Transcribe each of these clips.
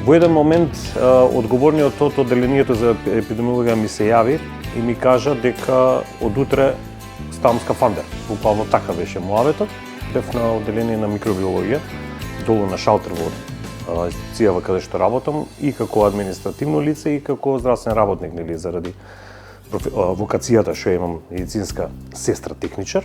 Во еден момент одговорниот од одделението за епидемиологија ми се јави и ми кажа дека од утре ставам скафандер. Буквално така беше муаветот. Бев на одделение на микробиологија, долу на шалтер во институцијава каде што работам и како административно лице и како здравствен работник, нели, заради вокацијата што имам медицинска сестра техничар.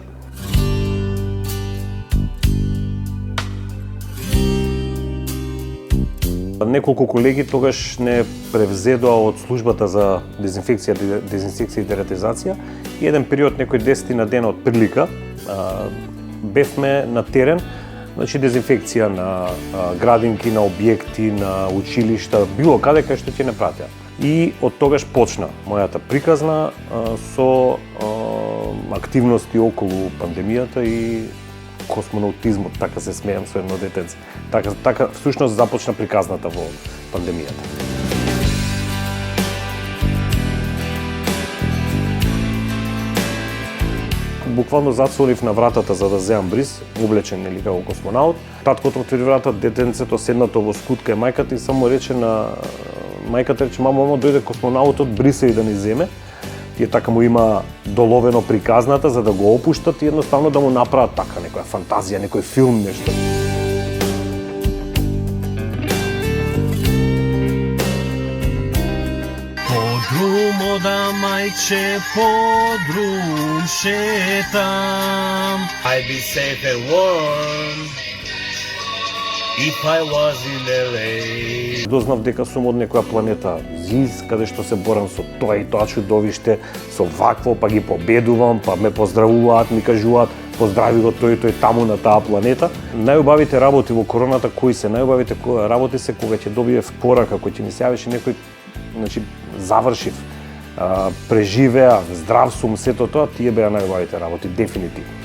Неколку колеги тогаш не превзедоа од службата за дезинфекција и дератизација и еден период, некој 10 дена од прилика, бевме на терен, значи дезинфекција на градинки, на објекти, на училишта, било каде кај што ќе не пратеа. И од тогаш почна мојата приказна со активности околу пандемијата и космонаутизмот, така се смеам со едно детенце. Така всушност започна приказната во пандемијата. Буквално зацолив на вратата за да земам бриз, облечен нели како космонаут. Таткото отвори вратата, детенцето седнато во скутка е мајката и само рече на мајката, рече: мамо, дојде космонаутот, брисе и да ни земе. Тие така му има доловено приказната за да го опуштат и едноставно да му направат така некоја фантазија, некој филм, нешто. Подрум да мајче, подрум шетам. I'd be safe and warm if I was in LA. Дознав дека сум од некоја планета Зис, каде што се борам со тоа и тоа чудовиште, со вакво, па ги победувам, па ме поздравуваат, ми кажуваат: поздрави го тој и тој таму на таа планета. Најубавите работи во короната, кои се најубавите работи се кога ќе добиев порака, кој ќе ми се јавеше некој, значи завршив, преживеав, здрав сум, сето тоа, тие беа најубавите работи, дефинитивно.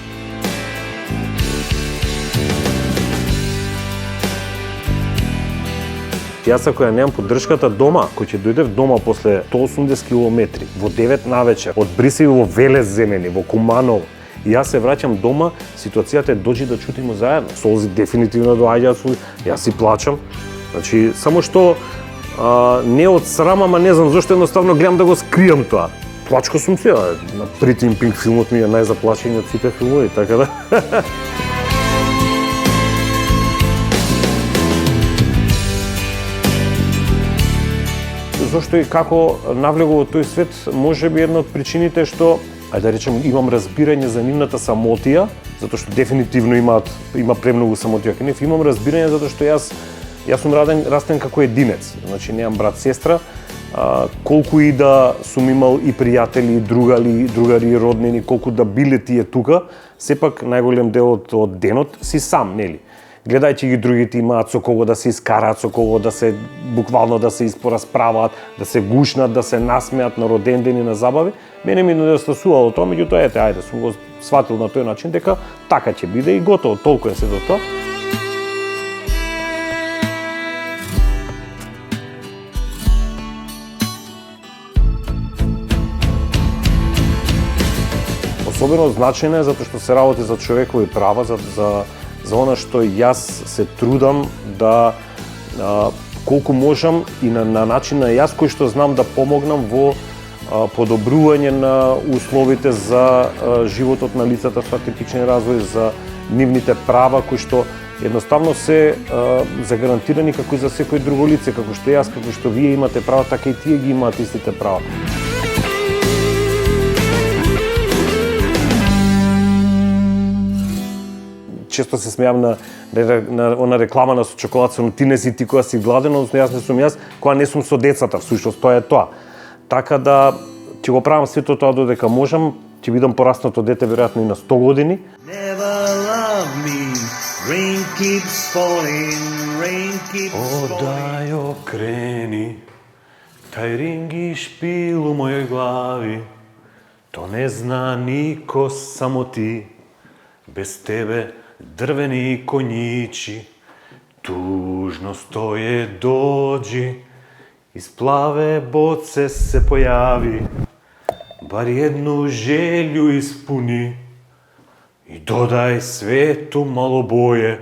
Јас ако ја немам поддршката дома, кој ќе дојде дома после 180 километри, во 9 навечер, од Брисел во Велес земени, во Куманово, и јас се враќам дома, ситуацијата е дојди да чутиме заедно. Солзи дефинитивно доаѓаат, јас си плачам. Значи, само што не од срам, ама не знам зошто едноставно гледам да го скријам тоа. Плачко сум сега, на Pretty in Pink филмот ми е најзаплачениот од сите филмови, така да. Зошто и како навлегов во тој свет, може би една од причините што, ајде да речем, имам разбирање за нивната самотија, затоа што дефинитивно има премногу самотија кај нив, имам разбирање затоа што јас сум растен како единец, значи немам брат, сестра, колку и да сум имал и пријатели, и другари, и роднини, колку да биле тие тука, сепак најголем дел од денот си сам, нели? Гледајќи ги другите имаат со кого да се искараат, со кого да се буквално да се испорасправаат, да се гушнат, да се насмеат на родендени, на забави, мене ми недостасувало тоа, меѓутоа ете, ајде, сум го сватил на тој начин дека така ќе биде и готово, толку е се до тоа. Особено значајно е затоа што се работи за човекови права, за она што јас се трудам да колку можам и на начин на јас кој што знам да помогнам во подобрување на условите за животот на лицата со атипичен развој, за нивните права кои што едноставно се загарантирани како и за секој друго лице, како што јас, како што вие имате права, така и тие ги имаат истите права. Често се смеам на она реклама на чоколад со ти не си ти кога си гладен, односно јас не сум јас кога не сум со децата, всушност тоа е тоа. Така да ќе го правам сето тоа додека можам, ќе бидам пораснато дете веројатно и на 100 години. Одај окрени, тај ринги шпил у мојој глави, то не зна нико, само ти, без тебе дрвени коњичи, тужно стоje доđi, iz plave boce se pojavi, bar jednu želju ispuni i dodaj svetu malo boje.